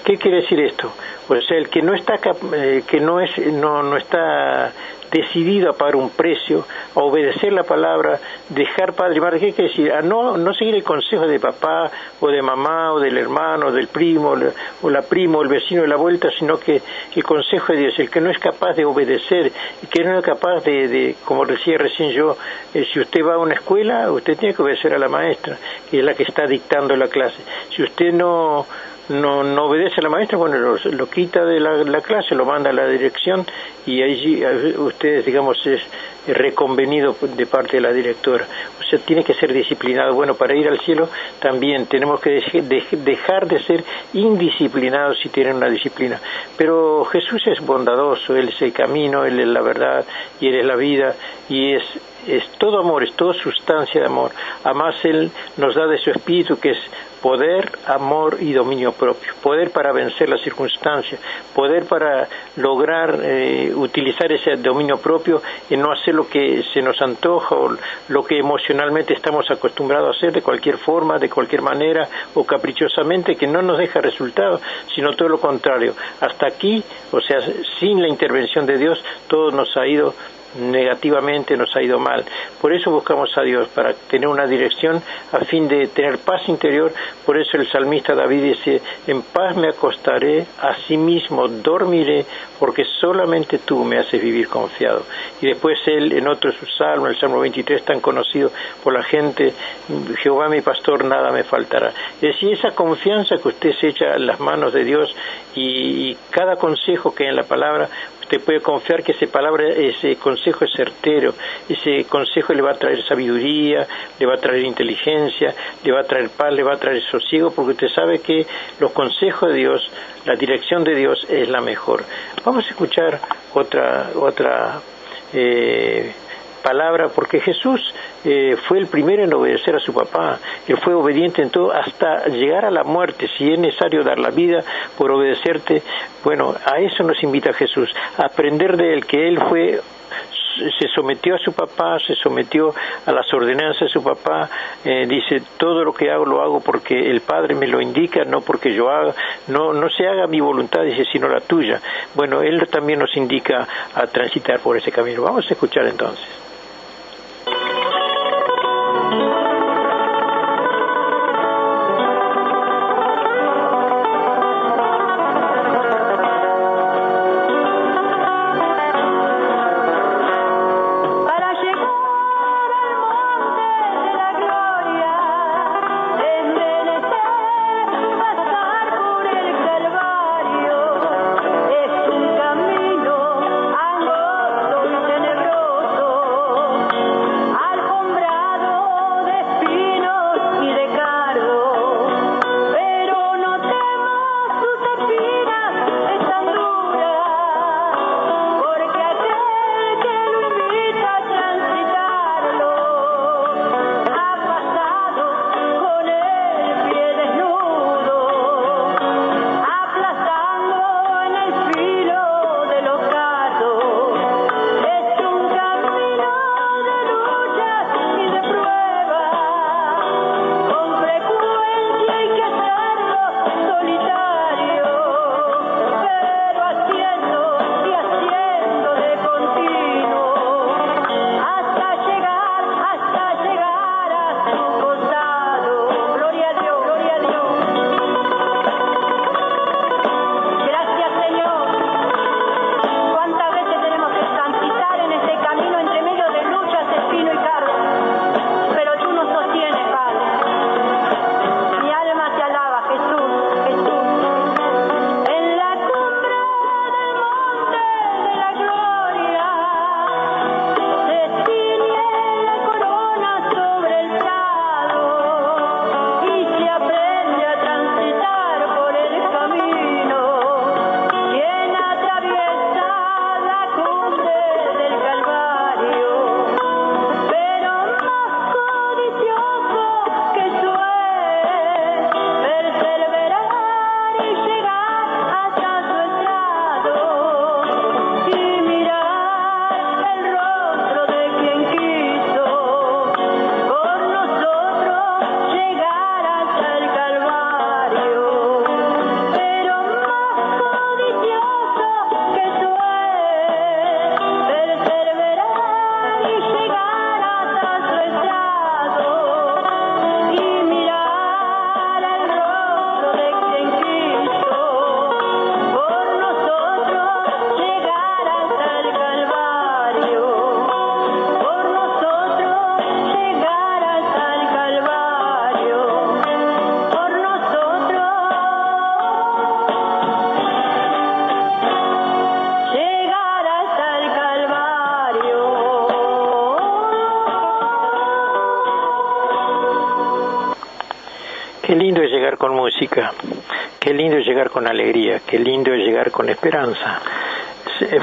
¿Qué quiere decir esto? O sea, el que no está no está decidido a pagar un precio, a obedecer la palabra, dejar padre y madre, ¿qué quiere decir? A no seguir el consejo de papá o de mamá o del hermano o del primo o la prima o el vecino de la vuelta, sino que el consejo de Dios, el que no es capaz de obedecer, el que no es capaz de como decía recién yo, si usted va a una escuela, usted tiene que obedecer a la maestra, que es la que está dictando la clase. Si usted no obedece a la maestra, bueno, lo quita de la clase, lo manda a la dirección, y allí ustedes, digamos, es reconvenido de parte de la directora. O sea, tiene que ser disciplinado. Bueno, para ir al cielo también tenemos que dejar de ser indisciplinados si tienen una disciplina. Pero Jesús es bondadoso, Él es el camino, Él es la verdad y Él es la vida, y es es todo amor, es toda sustancia de amor. Además Él nos da de su espíritu, que es poder, amor y dominio propio, poder para vencer las circunstancias, poder para lograr utilizar ese dominio propio y no hacer lo que se nos antoja o lo que emocionalmente estamos acostumbrados a hacer de cualquier forma, de cualquier manera o caprichosamente, que no nos deja resultados, sino todo lo contrario. Hasta aquí, o sea, sin la intervención de Dios, todo nos ha ido negativamente, nos ha ido mal. Por eso buscamos a Dios, para tener una dirección a fin de tener paz interior. Por eso el salmista David dice: en paz me acostaré, asimismo dormiré, porque solamente tú me haces vivir confiado. Y después él, en otro de sus salmos, el Salmo 23, tan conocido por la gente: Jehová mi pastor, nada me faltará. Es decir, esa confianza que usted se echa en las manos de Dios, y cada consejo que hay en la palabra, usted puede confiar que ese consejo es certero, ese consejo le va a traer sabiduría, le va a traer inteligencia, le va a traer paz, le va a traer sosiego, porque usted sabe que los consejos de Dios, la dirección de Dios es la mejor. Vamos a escuchar otra palabra, porque Jesús fue el primero en obedecer a su papá. Él fue obediente en todo, hasta llegar a la muerte. Si es necesario dar la vida por obedecerte, bueno, a eso nos invita Jesús, a aprender de él, que él se sometió a su papá, se sometió a las ordenanzas de su papá. Dice: todo lo que hago lo hago porque el Padre me lo indica, no porque yo haga, no se haga mi voluntad, dice, sino la tuya. Bueno, él también nos indica a transitar por ese camino. Vamos a escuchar entonces. Qué lindo es llegar con música, qué lindo es llegar con alegría, qué lindo es llegar con esperanza.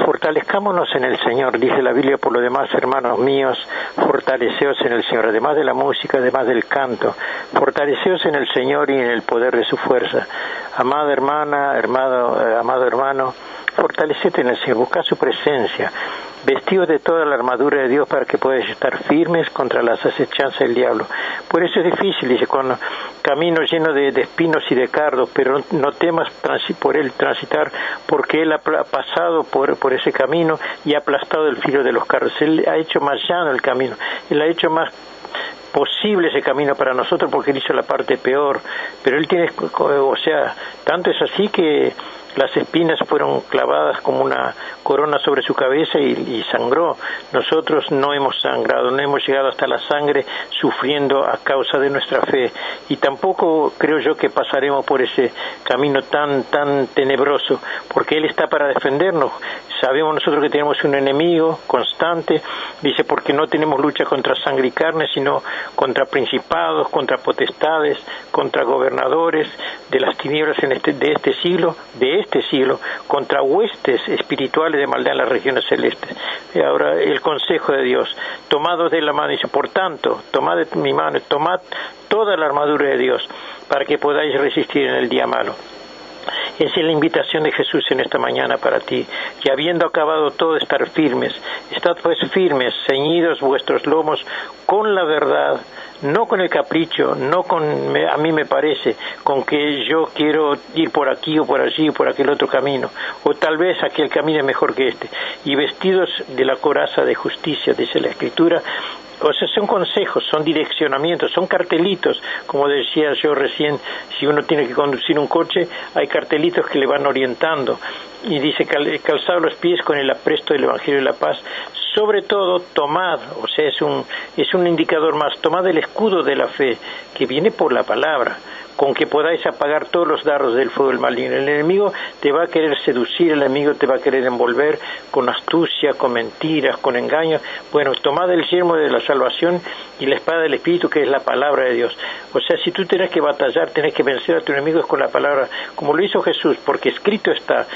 fortalezcámonos en el Señor, dice la Biblia. Por lo demás, hermanos míos, fortaleceos en el Señor, además de la música, además del canto, fortaleceos en el Señor y en el poder de su fuerza. Amada hermana, amado hermano, fortalecete en el Señor, busca su presencia, vestidos de toda la armadura de Dios para que puedas estar firmes contra las acechanzas del diablo. Por eso es difícil, dice, con camino lleno de espinos y de cardos, pero no temas por él transitar, porque él ha pasado por ese camino y ha aplastado el filo de los carros. Él ha hecho más llano el camino, él ha hecho más posible ese camino para nosotros, porque él hizo la parte peor, pero él tiene, o sea, tanto es así que las espinas fueron clavadas como una corona sobre su cabeza y sangró. Nosotros no hemos sangrado, no hemos llegado hasta la sangre sufriendo a causa de nuestra fe, y tampoco creo yo que pasaremos por ese camino tan tenebroso, porque Él está para defendernos. Sabemos nosotros que tenemos un enemigo constante, dice, porque no tenemos lucha contra sangre y carne, sino contra principados, contra potestades, contra gobernadores de las tinieblas de este siglo, contra huestes espirituales de maldad en las regiones celestes. Y ahora el consejo de Dios, tomados de la mano, dice, por tanto, tomad de mi mano, tomad toda la armadura de Dios, para que podáis resistir en el día malo. Esa es la invitación de Jesús en esta mañana para ti, y habiendo acabado todo, estar firmes. Estad pues firmes, ceñidos vuestros lomos con la verdad, no con el capricho, no con a mí me parece, con que yo quiero ir por aquí o por allí o por aquel otro camino, o tal vez aquel camino es mejor que este, y vestidos de la coraza de justicia, dice la Escritura. O sea, son consejos, son direccionamientos, son cartelitos, como decía yo recién, si uno tiene que conducir un coche, hay cartelitos que le van orientando, y dice, calzado los pies con el apresto del Evangelio de la Paz. Sobre todo, tomad, o sea, es un indicador más, tomad el escudo de la fe, que viene por la palabra, con que podáis apagar todos los dardos del fuego del maligno. El enemigo te va a querer seducir, el enemigo te va a querer envolver con astucia, con mentiras, con engaños. Bueno, tomad el yelmo de la salvación y la espada del Espíritu, que es la palabra de Dios. O sea, si tú tenés que batallar, tenés que vencer a tu enemigo, es con la palabra, como lo hizo Jesús, porque escrito está,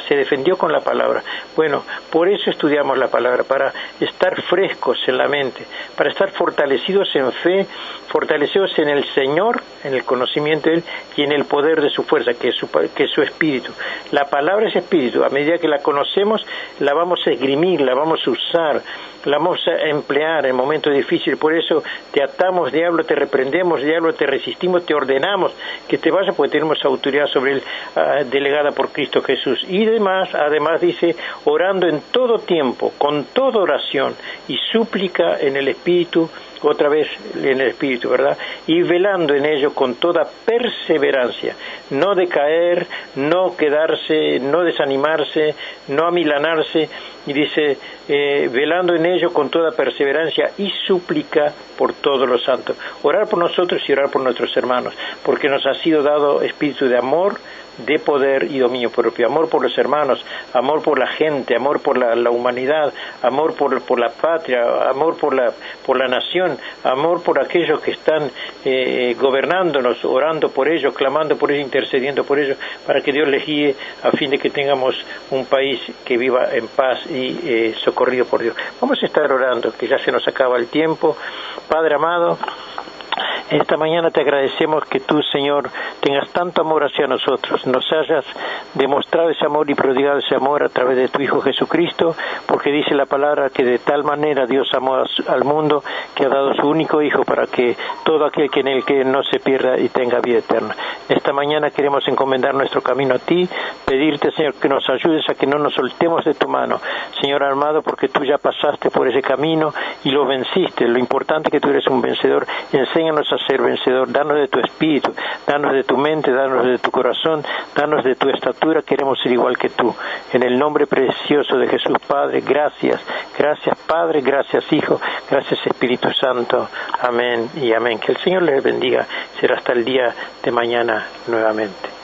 se defendió con la palabra. Bueno, por eso estudiamos la palabra, para estar frescos en la mente, para estar fortalecidos en fe, fortalecidos en el Señor, en el conocimiento de Él y en el poder de su fuerza, que es su espíritu. La palabra es espíritu. A medida que la conocemos, la vamos a esgrimir, la vamos a usar, la vamos a emplear en momentos difíciles. Por eso te atamos, diablo, te reprendemos, diablo, te resistimos, te ordenamos que te vayas, porque tenemos autoridad sobre él, delegada por Cristo Jesús. Y además dice, orando en todo tiempo, con toda oración y súplica en el Espíritu, otra vez en el Espíritu, ¿verdad? Y velando en ello con toda perseverancia, no decaer, no quedarse, no desanimarse, no amilanarse, y dice, velando en ello con toda perseverancia y súplica por todos los santos. Orar por nosotros y orar por nuestros hermanos, porque nos ha sido dado espíritu de amor, de poder y dominio propio, amor por los hermanos, amor por la gente, amor por la humanidad, amor por la patria, amor por la nación, amor por aquellos que están gobernándonos, orando por ellos, clamando por ellos, intercediendo por ellos, para que Dios les guíe a fin de que tengamos un país que viva en paz y socorrido por Dios. Vamos a estar orando, que ya se nos acaba el tiempo. Padre amado, esta mañana te agradecemos que tú, Señor, tengas tanto amor hacia nosotros, nos hayas demostrado ese amor y prodigado ese amor a través de tu Hijo Jesucristo, porque dice la palabra que de tal manera Dios amó al mundo que ha dado su único Hijo para que todo aquel que en él que no se pierda y tenga vida eterna. Esta mañana queremos encomendar nuestro camino a ti, pedirte, Señor, que nos ayudes a que no nos soltemos de tu mano, Señor amado, porque tú ya pasaste por ese camino y lo venciste. Lo importante es que tú eres un vencedor. Enséñanos a ser vencedor, danos de tu espíritu, danos de tu mente, danos de tu corazón, danos de tu estatura, queremos ser igual que tú. En el nombre precioso de Jesús, Padre, gracias Padre, gracias Hijo, gracias Espíritu Santo, amén y amén. Que el Señor les bendiga, será hasta el día de mañana nuevamente.